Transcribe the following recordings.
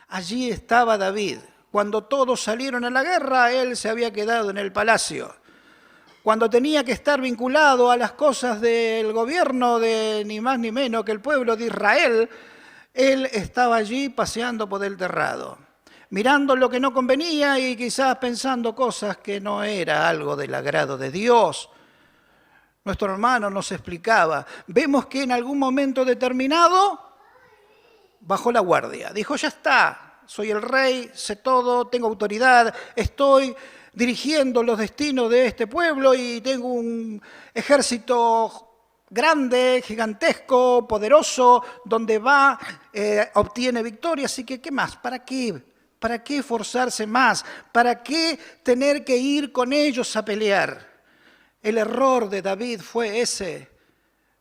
Allí estaba David. Cuando todos salieron a la guerra, él se había quedado en el palacio. Cuando tenía que estar vinculado a las cosas del gobierno de ni más ni menos que el pueblo de Israel, él estaba allí paseando por el terrado, mirando lo que no convenía y quizás pensando cosas que no era algo del agrado de Dios. Nuestro hermano nos explicaba, vemos que en algún momento determinado bajó la guardia, dijo, ya está, soy el rey, sé todo, tengo autoridad, estoy dirigiendo los destinos de este pueblo y tengo un ejército grande, gigantesco, poderoso, donde va, obtiene victoria, así que ¿qué más? ¿Para qué? ¿Para qué esforzarse más? ¿Para qué tener que ir con ellos a pelear? El error de David fue ese,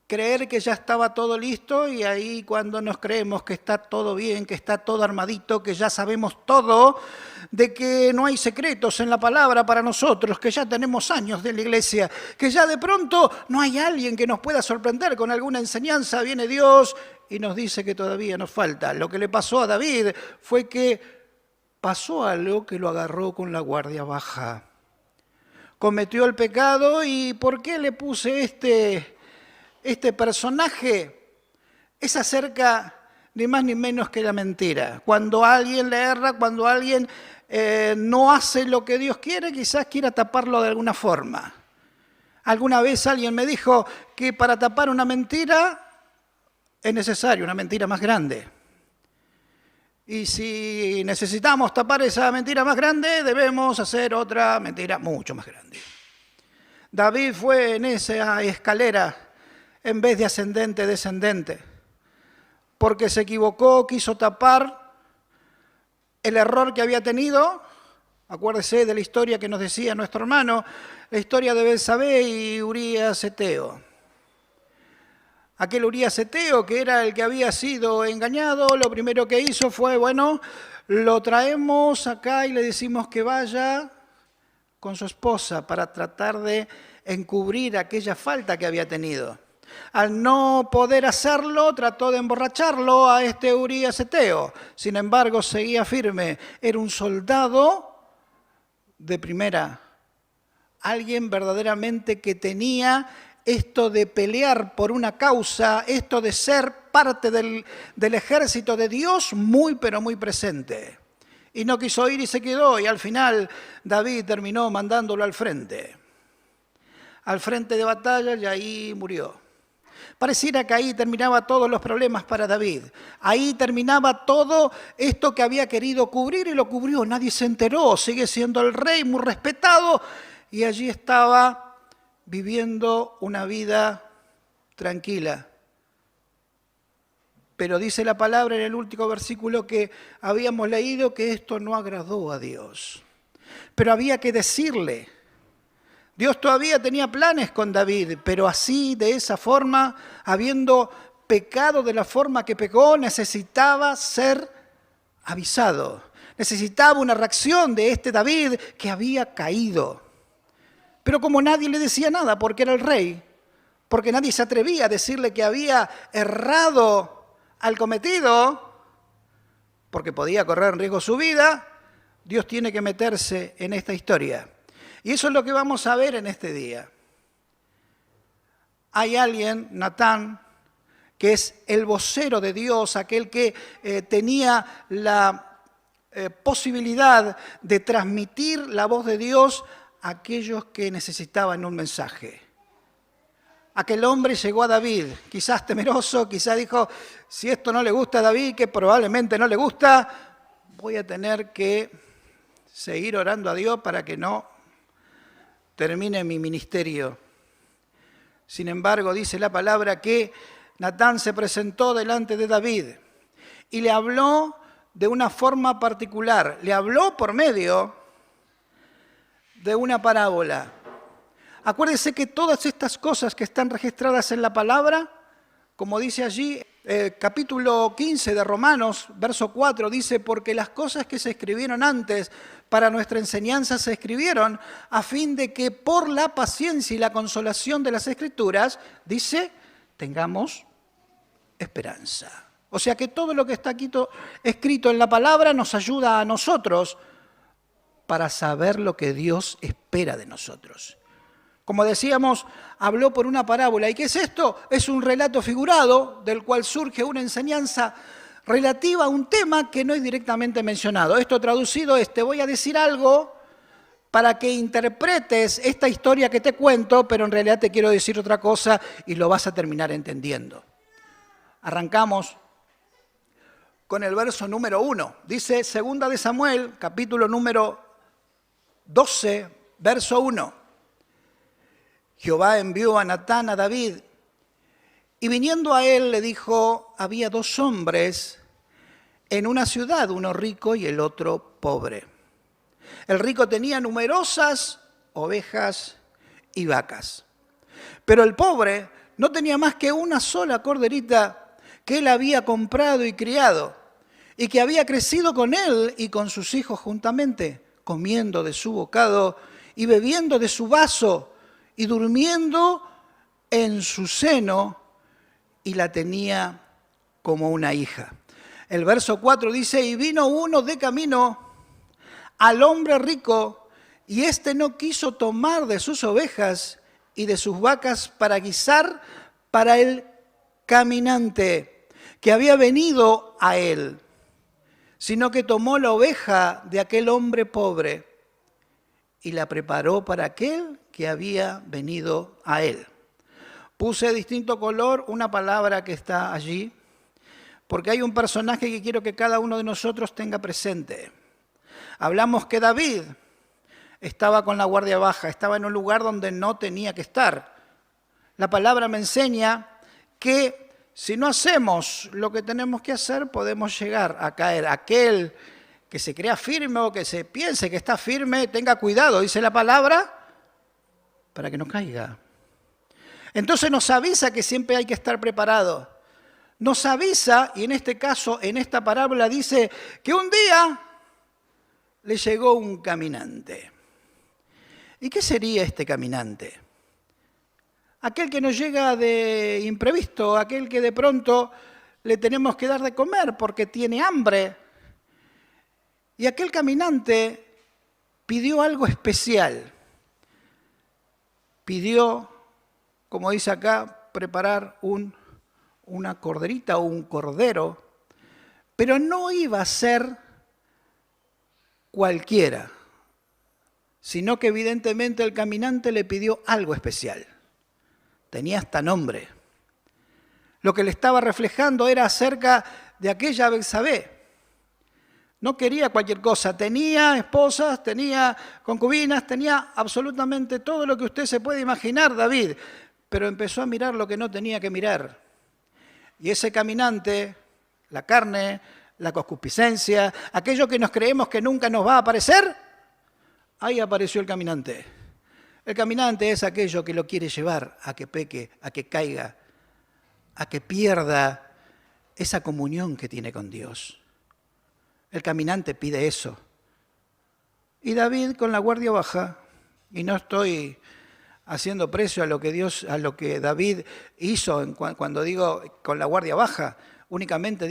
creer que ya estaba todo listo y ahí cuando nos creemos que está todo bien, que está todo armadito, que ya sabemos todo, de que no hay secretos en la palabra para nosotros, que ya tenemos años de la iglesia, que ya de pronto no hay alguien que nos pueda sorprender con alguna enseñanza, viene Dios y nos dice que todavía nos falta. Lo que le pasó a David fue que pasó algo que lo agarró con la guardia baja. Cometió el pecado y ¿por qué le puse este personaje? Es acerca ni más ni menos que la mentira. Cuando alguien le erra, cuando alguien no hace lo que Dios quiere, quizás quiera taparlo de alguna forma. Alguna vez alguien me dijo que para tapar una mentira es necesaria una mentira más grande. Y si necesitamos tapar esa mentira más grande, debemos hacer otra mentira mucho más grande. David fue en esa escalera en vez de ascendente, descendente, porque se equivocó, quiso tapar el error que había tenido. Acuérdese de la historia que nos decía nuestro hermano, la historia de Betsabé y Urías Eteo. Aquel Urías Eteo, que era el que había sido engañado, lo primero que hizo fue, bueno, lo traemos acá y le decimos que vaya con su esposa para tratar de encubrir aquella falta que había tenido. Al no poder hacerlo, trató de emborracharlo a este Urías Eteo. Sin embargo, seguía firme. Era un soldado de primera. Alguien verdaderamente que tenía esto de pelear por una causa, esto de ser parte del ejército de Dios, muy pero muy presente. Y no quiso ir y se quedó, y al final David terminó mandándolo al frente de batalla, y ahí murió. Pareciera que ahí terminaba todos los problemas para David. Ahí terminaba todo esto que había querido cubrir y lo cubrió. Nadie se enteró, sigue siendo el rey, muy respetado, y allí estaba viviendo una vida tranquila. Pero dice la palabra en el último versículo que habíamos leído que esto no agradó a Dios. Pero había que decirle, Dios todavía tenía planes con David, pero así, de esa forma, habiendo pecado de la forma que pecó, necesitaba ser avisado. Necesitaba una reacción de este David que había caído. Pero como nadie le decía nada porque era el rey, porque nadie se atrevía a decirle que había errado al cometido, porque podía correr en riesgo su vida, Dios tiene que meterse en esta historia. Y eso es lo que vamos a ver en este día. Hay alguien, Natán, que es el vocero de Dios, aquel que tenía la posibilidad de transmitir la voz de Dios a aquellos que necesitaban un mensaje. Aquel hombre llegó a David, quizás temeroso, quizás dijo, si esto no le gusta a David, que probablemente no le gusta, voy a tener que seguir orando a Dios para que no termine mi ministerio. Sin embargo, dice la palabra que Natán se presentó delante de David y le habló de una forma particular. Le habló por medio de una parábola. Acuérdese que todas estas cosas que están registradas en la palabra, como dice allí, capítulo 15 de Romanos, verso 4, dice, porque las cosas que se escribieron antes para nuestra enseñanza se escribieron a fin de que por la paciencia y la consolación de las Escrituras, dice, tengamos esperanza. O sea que todo lo que está aquí escrito en la palabra nos ayuda a nosotros para saber lo que Dios espera de nosotros. Como decíamos, habló por una parábola. ¿Y qué es esto? Es un relato figurado del cual surge una enseñanza relativa a un tema que no es directamente mencionado. Esto traducido es, te voy a decir algo para que interpretes esta historia que te cuento, pero en realidad te quiero decir otra cosa y lo vas a terminar entendiendo. Arrancamos con el verso número 1. Dice 2 de Samuel, capítulo número 12, verso 1. Jehová envió a Natán a David, y viniendo a él le dijo, había 2 hombres en una ciudad, uno rico y el otro pobre. El rico tenía numerosas ovejas y vacas, pero el pobre no tenía más que una sola corderita que él había comprado y criado, y que había crecido con él y con sus hijos juntamente, comiendo de su bocado y bebiendo de su vaso, y durmiendo en su seno, y la tenía como una hija. El verso 4 dice, y vino uno de camino al hombre rico, y éste no quiso tomar de sus ovejas y de sus vacas para guisar para el caminante que había venido a él, sino que tomó la oveja de aquel hombre pobre y la preparó para aquel que había venido a él. Puse de distinto color una palabra que está allí, porque hay un personaje que quiero que cada uno de nosotros tenga presente. Hablamos que David estaba con la guardia baja, estaba en un lugar donde no tenía que estar. La palabra me enseña que si no hacemos lo que tenemos que hacer, podemos llegar a caer. Aquel que se crea firme o que se piense que está firme, tenga cuidado, dice la palabra, para que no caiga. Entonces nos avisa que siempre hay que estar preparado. Nos avisa, y en este caso, en esta parábola dice que un día le llegó un caminante. ¿Y qué sería este caminante? Aquel que nos llega de imprevisto, aquel que de pronto le tenemos que dar de comer porque tiene hambre. Y aquel caminante pidió algo especial. Pidió, como dice acá, preparar una corderita o un cordero, pero no iba a ser cualquiera, sino que evidentemente el caminante le pidió algo especial. Tenía hasta nombre. Lo que le estaba reflejando era acerca de aquella Betsabé. No quería cualquier cosa, tenía esposas, tenía concubinas, tenía absolutamente todo lo que usted se puede imaginar, David, pero empezó a mirar lo que no tenía que mirar. Y ese caminante, la carne, la concupiscencia, aquello que nos creemos que nunca nos va a aparecer, ahí apareció el caminante. El caminante es aquello que lo quiere llevar a que peque, a que caiga, a que pierda esa comunión que tiene con Dios. El caminante pide eso. Y David con la guardia baja, y no estoy haciendo precio a lo que David hizo cuando digo con la guardia baja, únicamente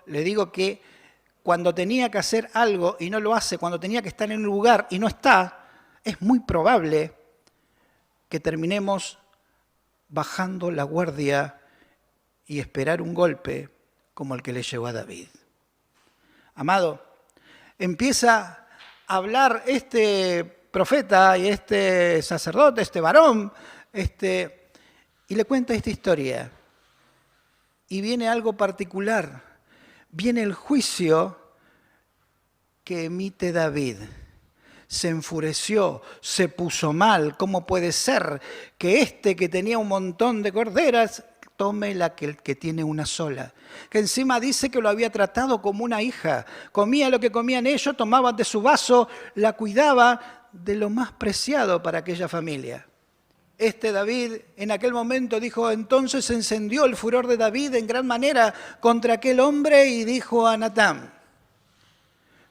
le digo que cuando tenía que hacer algo y no lo hace, cuando tenía que estar en un lugar y no está, es muy probable que terminemos bajando la guardia y esperar un golpe como el que le llegó a David. Amado, empieza a hablar este profeta y este sacerdote, este varón, y le cuenta esta historia. Y viene algo particular, viene el juicio que emite David. Se enfureció, se puso mal. ¿Cómo puede ser que que tenía un montón de corderas tome la que tiene una sola? Que encima dice que lo había tratado como una hija. Comía lo que comían ellos, tomaba de su vaso, la cuidaba de lo más preciado para aquella familia. David en aquel momento dijo, entonces se encendió el furor de David en gran manera contra aquel hombre y dijo a Natán,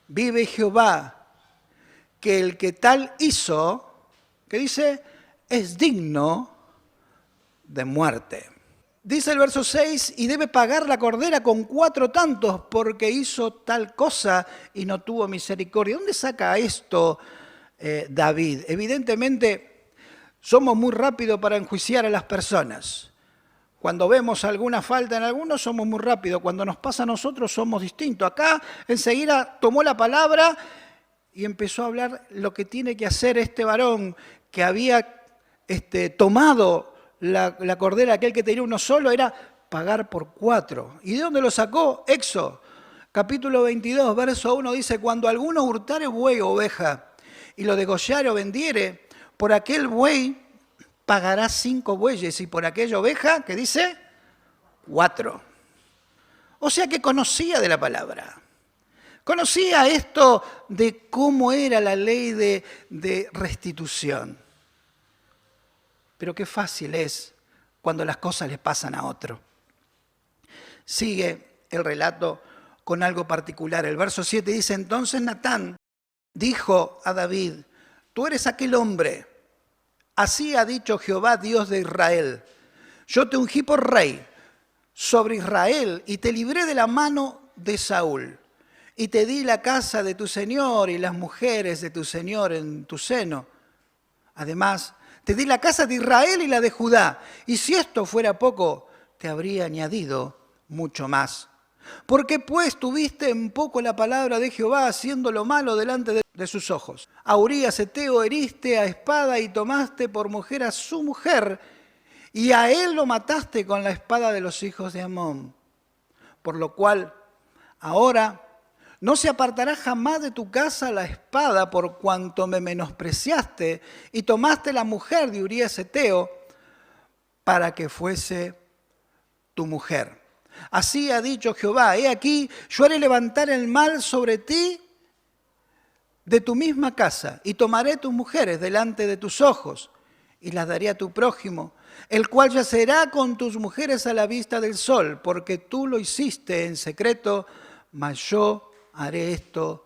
vive Jehová, que el que tal hizo, que dice, es digno de muerte. Dice el verso 6, y debe pagar la cordera con 4 tantos porque hizo tal cosa y no tuvo misericordia. ¿Dónde saca esto David? Evidentemente somos muy rápidos para enjuiciar a las personas. Cuando vemos alguna falta en algunos somos muy rápidos. Cuando nos pasa a nosotros somos distintos. Acá enseguida tomó la palabra y empezó a hablar lo que tiene que hacer este varón que había tomado la cordera, aquel que tenía uno solo, era pagar por 4. ¿Y de dónde lo sacó? Éxodo, capítulo 22, verso 1, dice, cuando alguno hurtare buey o oveja y lo degollare o vendiere, por aquel buey pagará 5 bueyes y por aquella oveja, ¿qué dice? 4. O sea que conocía de la palabra. Conocía esto de cómo era la ley de restitución. Pero qué fácil es cuando las cosas le pasan a otro. Sigue el relato con algo particular. El verso 7 dice, entonces Natán dijo a David, tú eres aquel hombre, así ha dicho Jehová, Dios de Israel, yo te ungí por rey sobre Israel y te libré de la mano de Saúl y te di la casa de tu señor y las mujeres de tu señor en tu seno. Además, te di la casa de Israel y la de Judá, y si esto fuera poco, te habría añadido mucho más. Porque pues tuviste en poco la palabra de Jehová, haciendo lo malo delante de sus ojos. A Urías Eteo heriste a espada y tomaste por mujer a su mujer, y a él lo mataste con la espada de los hijos de Amón. Por lo cual, ahora no se apartará jamás de tu casa la espada por cuanto me menospreciaste y tomaste la mujer de Urías Eteo para que fuese tu mujer. Así ha dicho Jehová, he aquí, yo haré levantar el mal sobre ti de tu misma casa y tomaré tus mujeres delante de tus ojos y las daré a tu prójimo, el cual yacerá con tus mujeres a la vista del sol, porque tú lo hiciste en secreto, mas yo haré esto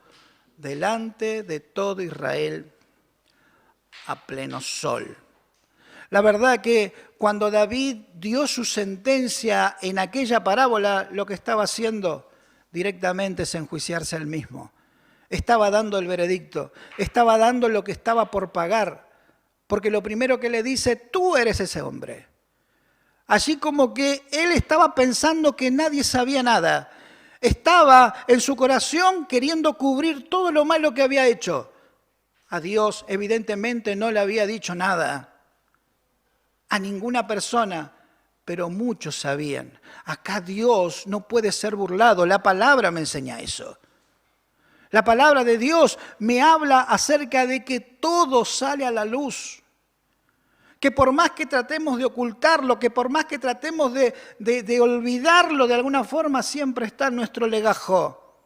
delante de todo Israel a pleno sol. La verdad que cuando David dio su sentencia en aquella parábola, lo que estaba haciendo directamente es enjuiciarse él mismo. Estaba dando el veredicto, estaba dando lo que estaba por pagar, porque lo primero que le dice, tú eres ese hombre. Así como que él estaba pensando que nadie sabía nada. Estaba en su corazón queriendo cubrir todo lo malo que había hecho. A Dios evidentemente no le había dicho nada. A ninguna persona, pero muchos sabían. Acá Dios no puede ser burlado. La palabra me enseña eso. La palabra de Dios me habla acerca de que todo sale a la luz. Que por más que tratemos de ocultarlo, que por más que tratemos de olvidarlo de alguna forma, siempre está en nuestro legajo.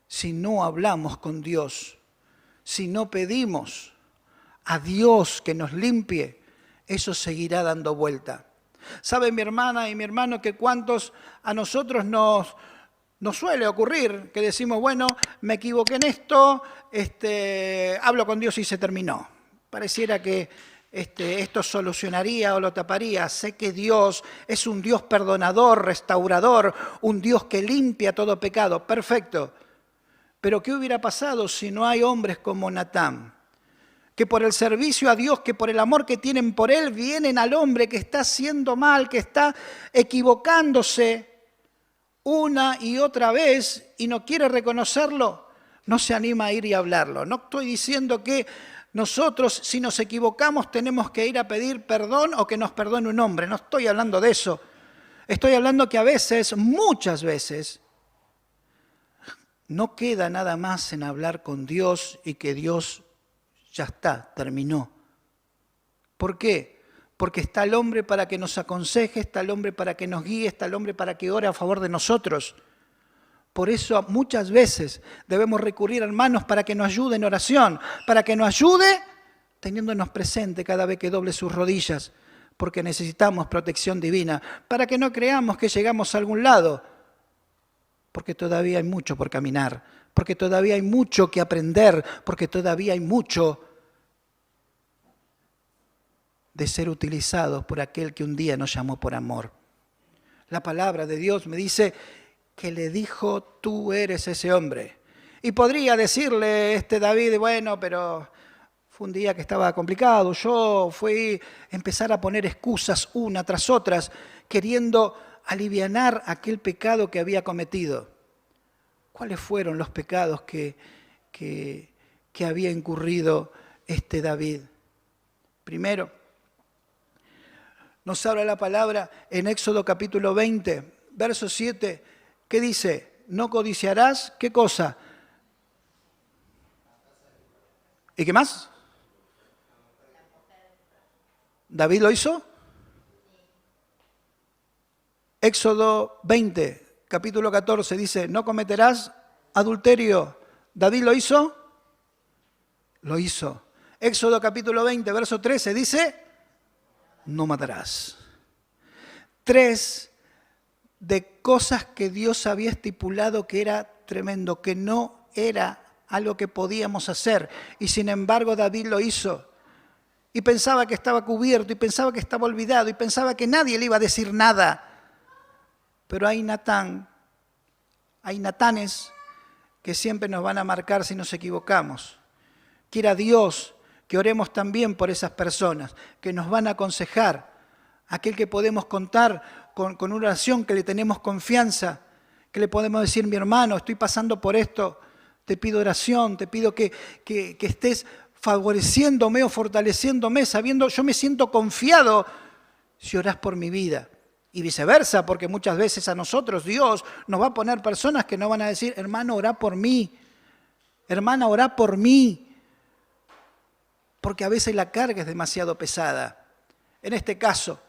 Si no hablamos con Dios, si no pedimos a Dios que nos limpie, eso seguirá dando vuelta. ¿Sabe mi hermana y mi hermano que cuántos a nosotros nos suele ocurrir que decimos, bueno, me equivoqué en esto, hablo con Dios y se terminó? Pareciera que esto solucionaría o lo taparía. Sé que Dios es un Dios perdonador, restaurador, un Dios que limpia todo pecado. Perfecto. Pero ¿qué hubiera pasado si no hay hombres como Natán? Que por el servicio a Dios, que por el amor que tienen por Él, vienen al hombre que está haciendo mal, que está equivocándose una y otra vez y no quiere reconocerlo, no se anima a ir y hablarlo. No estoy diciendo que nosotros, si nos equivocamos, tenemos que ir a pedir perdón o que nos perdone un hombre. No estoy hablando de eso. Estoy hablando que a veces, muchas veces, no queda nada más en hablar con Dios y que Dios ya está, terminó. ¿Por qué? Porque está el hombre para que nos aconseje, está el hombre para que nos guíe, está el hombre para que ore a favor de nosotros. Por eso muchas veces debemos recurrir a hermanos para que nos ayude en oración, para que nos ayude teniéndonos presente cada vez que doble sus rodillas, porque necesitamos protección divina, para que no creamos que llegamos a algún lado, porque todavía hay mucho por caminar, porque todavía hay mucho que aprender, porque todavía hay mucho de ser utilizados por aquel que un día nos llamó por amor. La palabra de Dios me dice que le dijo, tú eres ese hombre. Y podría decirle David, bueno, pero fue un día que estaba complicado, yo fui a empezar a poner excusas una tras otras, queriendo alivianar aquel pecado que había cometido. ¿Cuáles fueron los pecados que había incurrido David? Primero, nos habla la palabra en Éxodo capítulo 20, verso 7, ¿qué dice? No codiciarás, ¿qué cosa? ¿Y qué más? ¿David lo hizo? Éxodo 20, capítulo 14, dice, no cometerás adulterio. ¿David lo hizo? Lo hizo. Éxodo capítulo 20, verso 13, dice, no matarás. 3 de cosas que Dios había estipulado que era tremendo, que no era algo que podíamos hacer. Y sin embargo David lo hizo. Y pensaba que estaba cubierto, y pensaba que estaba olvidado, y pensaba que nadie le iba a decir nada. Pero hay Natanes que siempre nos van a marcar si nos equivocamos. Quiera Dios que oremos también por esas personas, que nos van a aconsejar, aquel que podemos contar con una oración, que le tenemos confianza, que le podemos decir, mi hermano, estoy pasando por esto, te pido oración, te pido que estés favoreciéndome o fortaleciéndome, sabiendo, yo me siento confiado si orás por mi vida. Y viceversa, porque muchas veces a nosotros Dios nos va a poner personas que nos van a decir, hermano, orá por mí, hermana, orá por mí, porque a veces la carga es demasiado pesada. En este caso,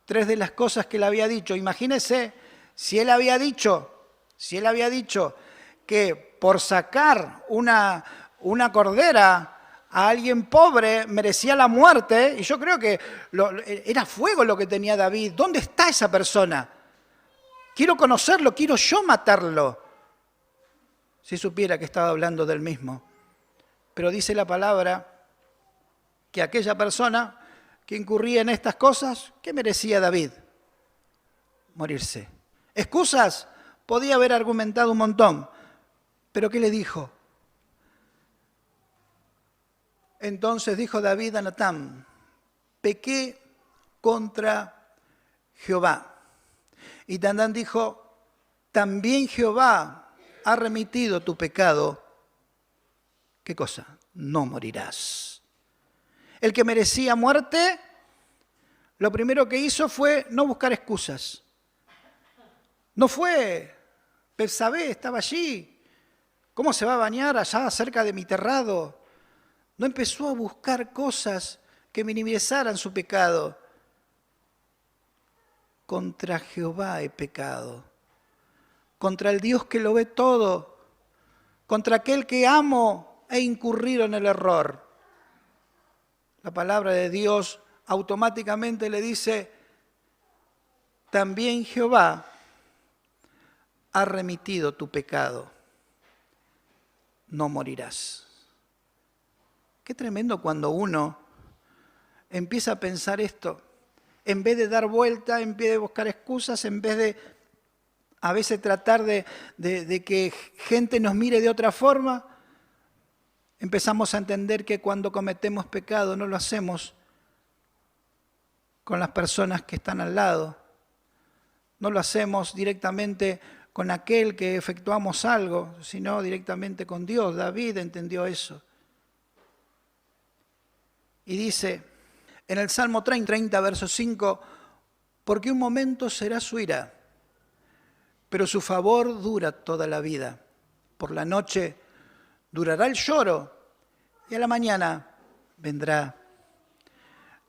3 de las cosas que él había dicho, imagínese si él había dicho que por sacar una cordera a alguien pobre merecía la muerte, y yo creo que era fuego lo que tenía David. ¿Dónde está esa persona? Quiero conocerlo, quiero yo matarlo. Si supiera que estaba hablando del mismo. Pero dice la palabra que aquella persona que incurría en estas cosas, ¿qué merecía David? Morirse. ¿Excusas? Podía haber argumentado un montón. ¿Pero qué le dijo? Entonces dijo David a Natán, pequé contra Jehová. Y Natán dijo, también Jehová ha remitido tu pecado. ¿Qué cosa? No morirás. El que merecía muerte, lo primero que hizo fue no buscar excusas. No fue, Betsabé estaba allí. ¿Cómo se va a bañar allá cerca de mi terrado? No empezó a buscar cosas que minimizaran su pecado. Contra Jehová he pecado. Contra el Dios que lo ve todo. Contra aquel que amo he incurrido en el error. La palabra de Dios automáticamente le dice, también Jehová ha remitido tu pecado. No morirás. Qué tremendo cuando uno empieza a pensar esto. En vez de dar vuelta, en vez de buscar excusas, en vez de a veces tratar de que gente nos mire de otra forma, empezamos a entender que cuando cometemos pecado no lo hacemos con las personas que están al lado. No lo hacemos directamente con aquel que efectuamos algo, sino directamente con Dios. David entendió eso. Y dice en el Salmo 30, verso 5, porque un momento será su ira, pero su favor dura toda la vida. Por la noche durará el lloro y a la mañana vendrá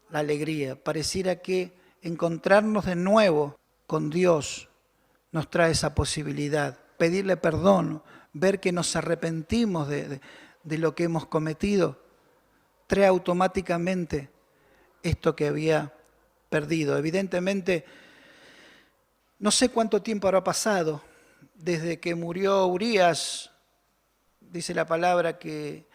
la alegría. Pareciera que encontrarnos de nuevo con Dios nos trae esa posibilidad. Pedirle perdón, ver que nos arrepentimos de lo que hemos cometido, trae automáticamente esto que había perdido. Evidentemente, no sé cuánto tiempo habrá pasado desde que murió Urías. Dice la palabra que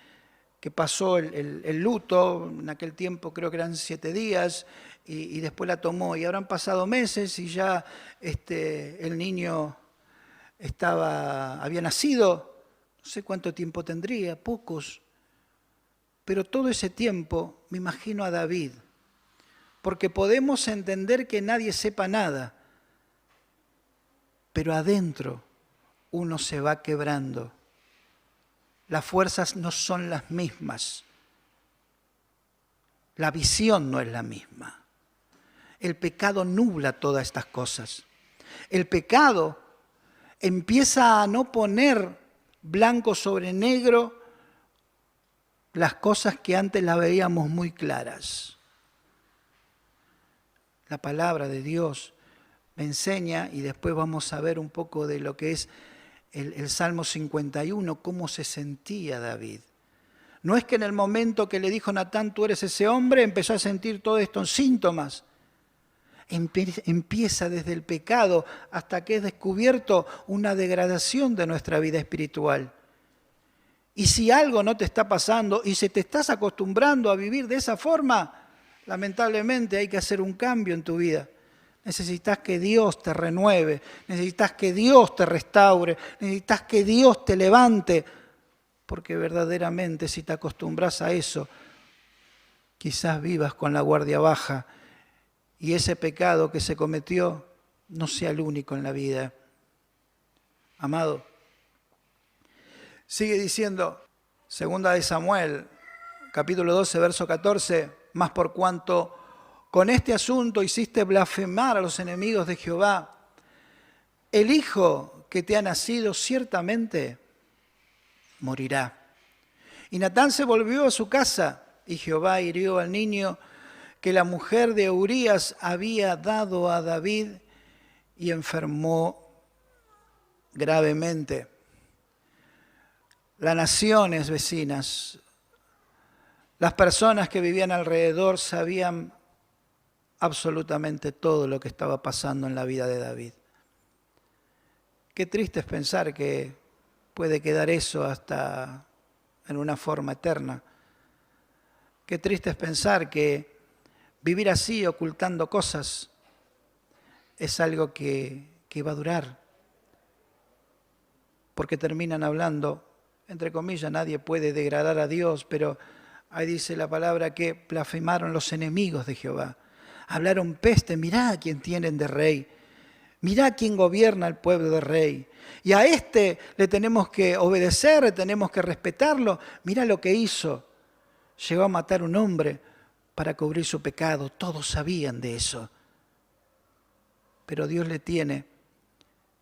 pasó el luto, en aquel tiempo creo que eran 7 días, y después la tomó. Y habrán pasado meses y ya el niño había nacido, no sé cuánto tiempo tendría, pocos. Pero todo ese tiempo me imagino a David, porque podemos entender que nadie sepa nada, pero adentro uno se va quebrando. Las fuerzas no son las mismas. La visión no es la misma. El pecado nubla todas estas cosas. El pecado empieza a no poner blanco sobre negro las cosas que antes las veíamos muy claras. La palabra de Dios me enseña, y después vamos a ver un poco de lo que es el Salmo 51, cómo se sentía David. No es que en el momento que le dijo Natán, tú eres ese hombre, empezó a sentir todos estos síntomas. Empieza desde el pecado hasta que es descubierto una degradación de nuestra vida espiritual. Y si algo no te está pasando y si te estás acostumbrando a vivir de esa forma, lamentablemente hay que hacer un cambio en tu vida. Necesitas que Dios te renueve, necesitas que Dios te restaure, necesitas que Dios te levante, porque verdaderamente si te acostumbras a eso, quizás vivas con la guardia baja y ese pecado que se cometió no sea el único en la vida. Amado, sigue diciendo, 2 de Samuel, capítulo 12, verso 14, mas por cuanto con este asunto hiciste blasfemar a los enemigos de Jehová, el hijo que te ha nacido ciertamente morirá. Y Natán se volvió a su casa, y Jehová hirió al niño que la mujer de Urías había dado a David, y enfermó gravemente. Las naciones vecinas, las personas que vivían alrededor sabían absolutamente todo lo que estaba pasando en la vida de David. Qué triste es pensar que puede quedar eso hasta en una forma eterna. Qué triste es pensar que vivir así, ocultando cosas, es algo que va a durar. Porque terminan hablando, entre comillas, nadie puede degradar a Dios, pero ahí dice la palabra que blasfemaron los enemigos de Jehová. Hablaron peste, mirá a quién tienen de rey, mirá a quién gobierna el pueblo de rey. Y a este le tenemos que obedecer, le tenemos que respetarlo. Mirá lo que hizo. Llegó a matar a un hombre para cubrir su pecado. Todos sabían de eso. Pero Dios le tiene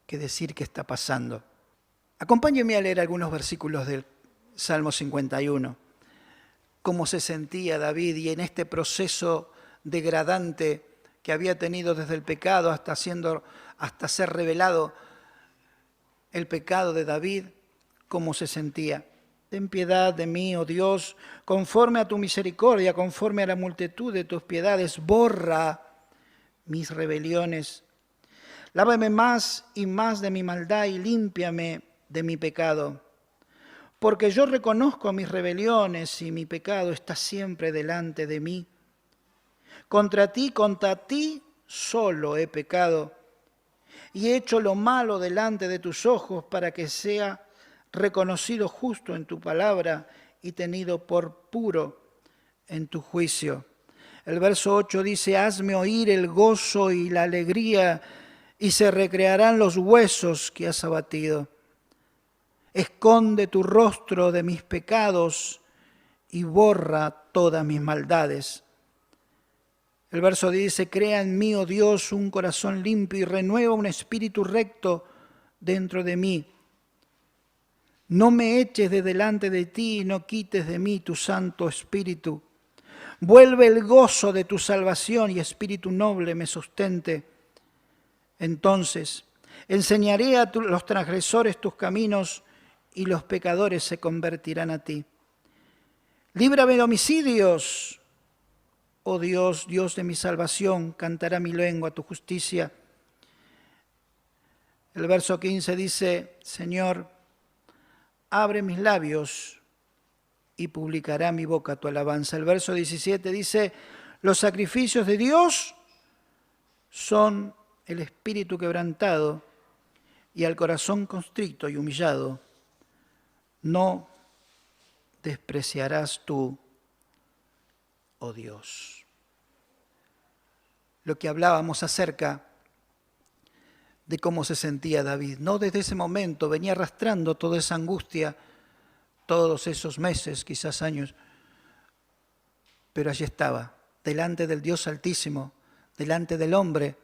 que decir qué está pasando. Acompáñenme a leer algunos versículos del Salmo 51. Cómo se sentía David y en este proceso degradante que había tenido desde el pecado hasta ser revelado el pecado de David, cómo se sentía. Ten piedad de mí, oh Dios, conforme a tu misericordia, conforme a la multitud de tus piedades, borra mis rebeliones. Lávame más y más de mi maldad y límpiame de mi pecado. Porque yo reconozco mis rebeliones y mi pecado está siempre delante de mí. Contra ti solo he pecado y he hecho lo malo delante de tus ojos para que sea reconocido justo en tu palabra y tenido por puro en tu juicio. El verso 8 dice, hazme oír el gozo y la alegría y se recrearán los huesos que has abatido. Esconde tu rostro de mis pecados y borra todas mis maldades. El verso dice, crea en mí, oh Dios, un corazón limpio y renueva un espíritu recto dentro de mí. No me eches de delante de ti y no quites de mí tu Santo Espíritu. Vuelve el gozo de tu salvación y espíritu noble me sustente. Entonces enseñaré a los transgresores tus caminos y los pecadores se convertirán a ti. Líbrame de homicidios. Oh Dios, Dios de mi salvación, cantará mi lengua tu justicia. El verso 15 dice, Señor, abre mis labios y publicará mi boca tu alabanza. El verso 17 dice, Los sacrificios de Dios son el espíritu quebrantado y al corazón constricto y humillado no despreciarás tú, oh Dios. Lo que hablábamos acerca de cómo se sentía David, no desde ese momento, venía arrastrando toda esa angustia, todos esos meses, quizás años, pero allí estaba, delante del Dios Altísimo, delante del hombre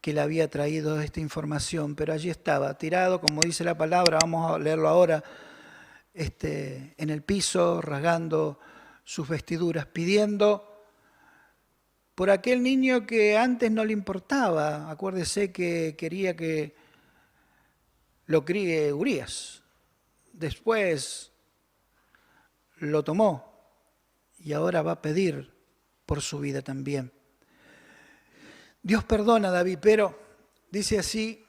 que le había traído esta información, pero allí estaba, tirado, como dice la palabra, vamos a leerlo ahora, en el piso, rasgando sus vestiduras, pidiendo por aquel niño que antes no le importaba. Acuérdese que quería que lo críe Urías. Después lo tomó y ahora va a pedir por su vida también. Dios perdona a David, pero dice así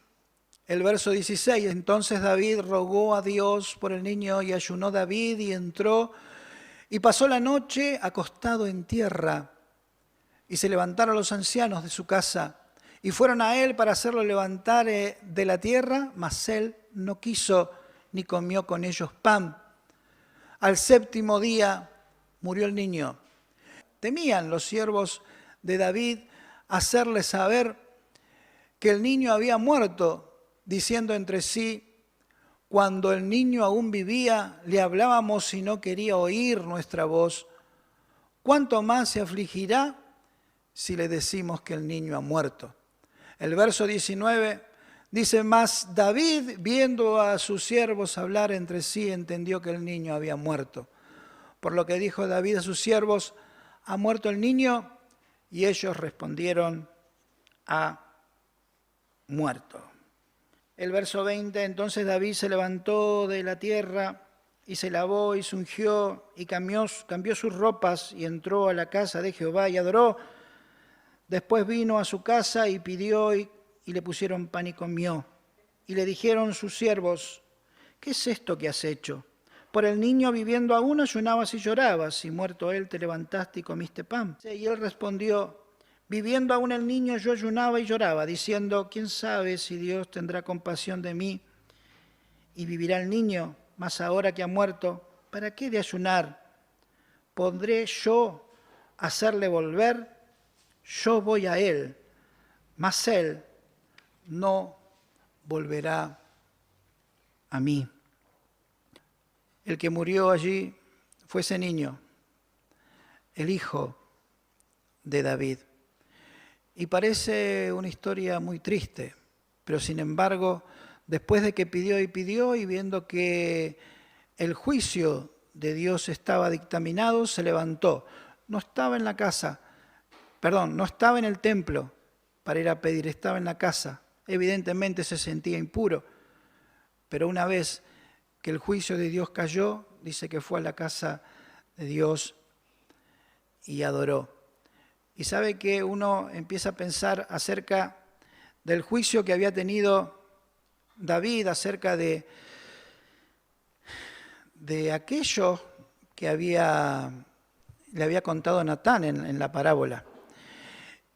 el verso 16, entonces David rogó a Dios por el niño y ayunó David y entró y pasó la noche acostado en tierra. Y se levantaron los ancianos de su casa y fueron a él para hacerlo levantar de la tierra, mas él no quiso ni comió con ellos pan. Al séptimo día murió el niño. Temían los siervos de David hacerle saber que el niño había muerto, diciendo entre sí, cuando el niño aún vivía, le hablábamos y no quería oír nuestra voz. ¿Cuánto más se afligirá si le decimos que el niño ha muerto? El verso 19 dice, mas David, viendo a sus siervos hablar entre sí, entendió que el niño había muerto. Por lo que dijo David a sus siervos, ¿ha muerto el niño? Y ellos respondieron, ha muerto. El verso 20, entonces David se levantó de la tierra y se lavó y se ungió y cambió sus ropas y entró a la casa de Jehová y adoró. Después vino a su casa y pidió y le pusieron pan y comió. Y le dijeron sus siervos, ¿qué es esto que has hecho? Por el niño viviendo aún ayunabas y llorabas, y muerto él te levantaste y comiste pan. Y él respondió, viviendo aún el niño yo ayunaba y lloraba, diciendo, ¿quién sabe si Dios tendrá compasión de mí y vivirá el niño? Mas ahora que ha muerto, ¿para qué de ayunar? ¿Podré yo hacerle volver? Yo voy a él, mas él no volverá a mí. El que murió allí fue ese niño, el hijo de David. Y parece una historia muy triste, pero sin embargo, después de que pidió y viendo que el juicio de Dios estaba dictaminado, se levantó. No estaba en la casa, no estaba en el templo para ir a pedir, estaba en la casa. Evidentemente se sentía impuro, pero una vez que el juicio de Dios cayó, dice que fue a la casa de Dios y adoró. Y sabe que uno empieza a pensar acerca del juicio que había tenido David, acerca de aquello que le había contado Natán en la parábola.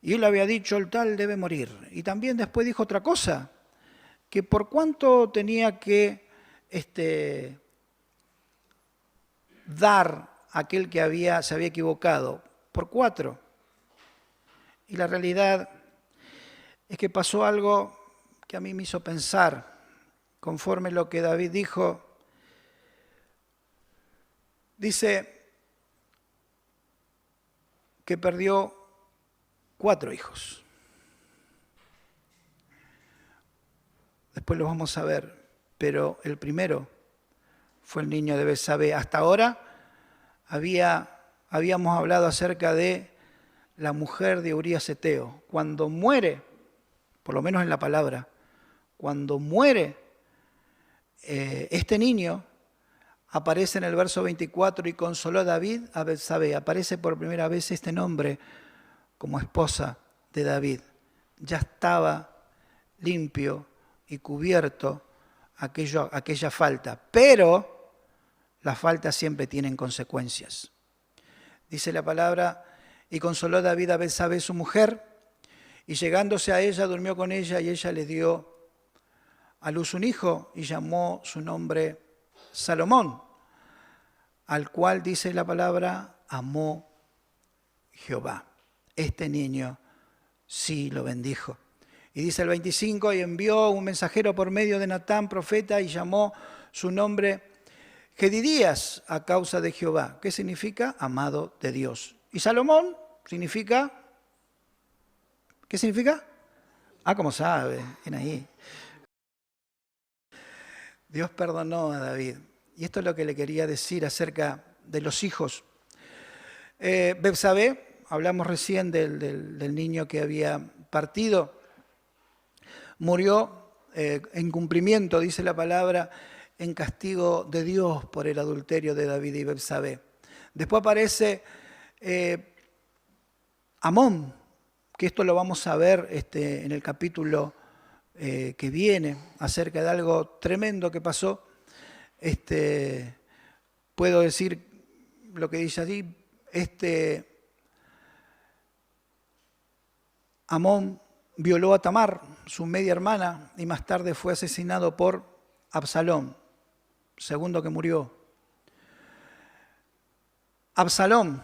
Y él había dicho, el tal debe morir. Y también después dijo otra cosa, que por cuánto tenía que dar a aquel que se había equivocado, por 4. Y la realidad es que pasó algo que a mí me hizo pensar, conforme lo que David dijo. Dice que perdió 4 hijos. Después lo vamos a ver, pero el primero fue el niño de Betsabé. Hasta ahora habíamos hablado acerca de la mujer de Urías Eteo. Cuando muere, por lo menos en la palabra, cuando muere este niño, aparece en el verso 24, y consoló a David a Betsabé. Aparece por primera vez este nombre como esposa de David. Ya estaba limpio y cubierto aquella falta, pero las faltas siempre tienen consecuencias. Dice la palabra, Y consoló David a Betsabé su mujer, y llegándose a ella, durmió con ella, y ella le dio a luz un hijo, y llamó su nombre Salomón, al cual, dice la palabra, amó Jehová. Este niño sí lo bendijo. Y dice el 25, y envió un mensajero por medio de Natán, profeta, y llamó su nombre Jedidías a causa de Jehová. ¿Qué significa? Amado de Dios. Y Salomón significa, ¿qué significa? ¿Cómo sabe? Ven ahí. Dios perdonó a David. Y esto es lo que le quería decir acerca de los hijos. Betsabé, hablamos recién del niño que había partido, murió en cumplimiento, dice la palabra, en castigo de Dios por el adulterio de David y Betsabé. Después aparece Amón, que esto lo vamos a ver en el capítulo que viene, acerca de algo tremendo que pasó. Puedo decir lo que dice allí, Amón violó a Tamar, su media hermana, y más tarde fue asesinado por Absalón, segundo que murió. Absalón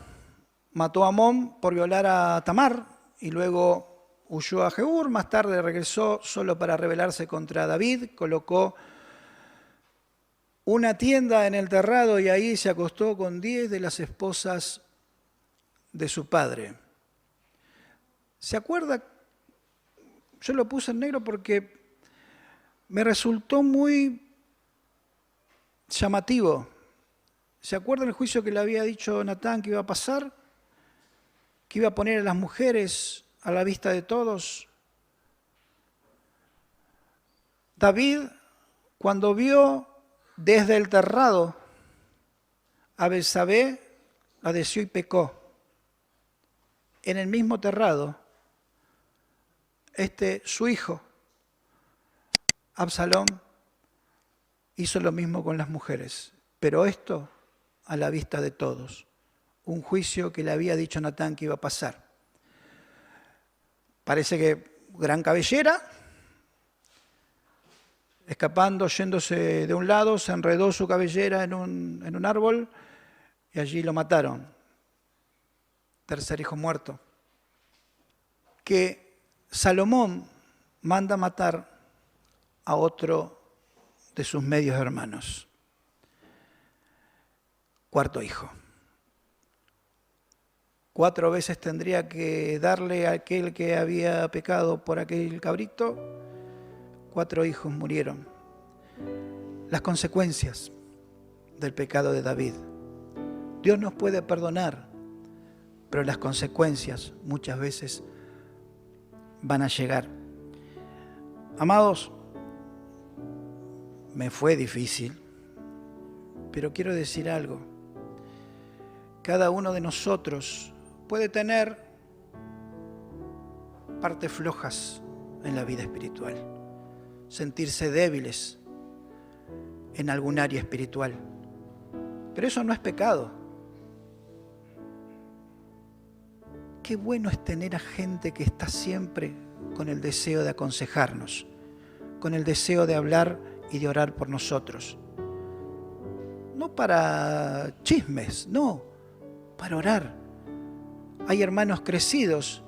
mató a Amón por violar a Tamar y luego huyó a Gebur. Más tarde regresó solo para rebelarse contra David, colocó una tienda en el terrado y ahí se acostó con 10 de las esposas de su padre. ¿Se acuerda? Yo lo puse en negro porque me resultó muy llamativo. ¿Se acuerdan el juicio que le había dicho Natán que iba a pasar? Que iba a poner a las mujeres a la vista de todos. David, cuando vio desde el terrado a Betsabé, la deseó y pecó. En el mismo terrado, su hijo, Absalón, hizo lo mismo con las mujeres. Pero esto a la vista de todos. Un juicio que le había dicho Natán que iba a pasar. Parece que gran cabellera, escapando, yéndose de un lado, se enredó su cabellera en un árbol y allí lo mataron. Tercer hijo muerto. Que Salomón manda matar a otro de sus medios hermanos. Cuarto hijo. 4 veces tendría que darle a aquel que había pecado por aquel cabrito. 4 hijos murieron. Las consecuencias del pecado de David. Dios nos puede perdonar, pero las consecuencias muchas veces van a llegar. Amados, me fue difícil, pero quiero decir algo. Cada uno de nosotros puede tener partes flojas en la vida espiritual, sentirse débiles en algún área espiritual, pero eso no es pecado. Qué bueno es tener a gente que está siempre con el deseo de aconsejarnos, con el deseo de hablar y de orar por nosotros. No para chismes, no, para orar. Hay hermanos crecidos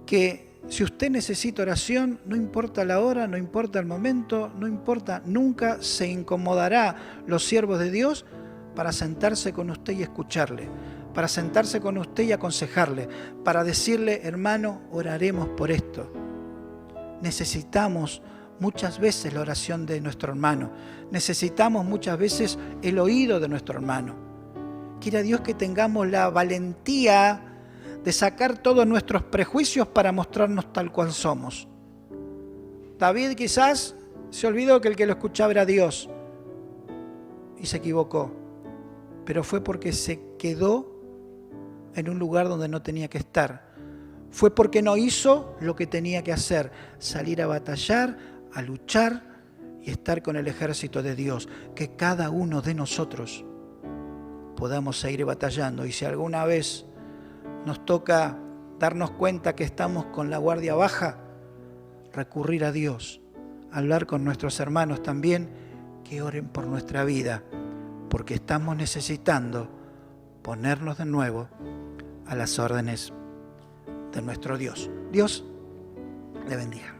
que si usted necesita oración, no importa la hora, no importa el momento, no importa, nunca se incomodará los siervos de Dios para sentarse con usted y escucharle, para sentarse con usted y aconsejarle, para decirle, hermano, oraremos por esto. Necesitamos muchas veces la oración de nuestro hermano, necesitamos muchas veces el oído de nuestro hermano. Quiera Dios que tengamos la valentía de sacar todos nuestros prejuicios para mostrarnos tal cual somos. David quizás se olvidó que el que lo escuchaba era Dios y se equivocó, pero fue porque se quedó en un lugar donde no tenía que estar. Fue porque no hizo lo que tenía que hacer, salir a batallar, a luchar y estar con el ejército de Dios. Que cada uno de nosotros podamos seguir batallando. Y si alguna vez nos toca darnos cuenta que estamos con la guardia baja, recurrir a Dios, hablar con nuestros hermanos también, que oren por nuestra vida, porque estamos necesitando ponernos de nuevo a las órdenes de nuestro Dios. Dios le bendiga.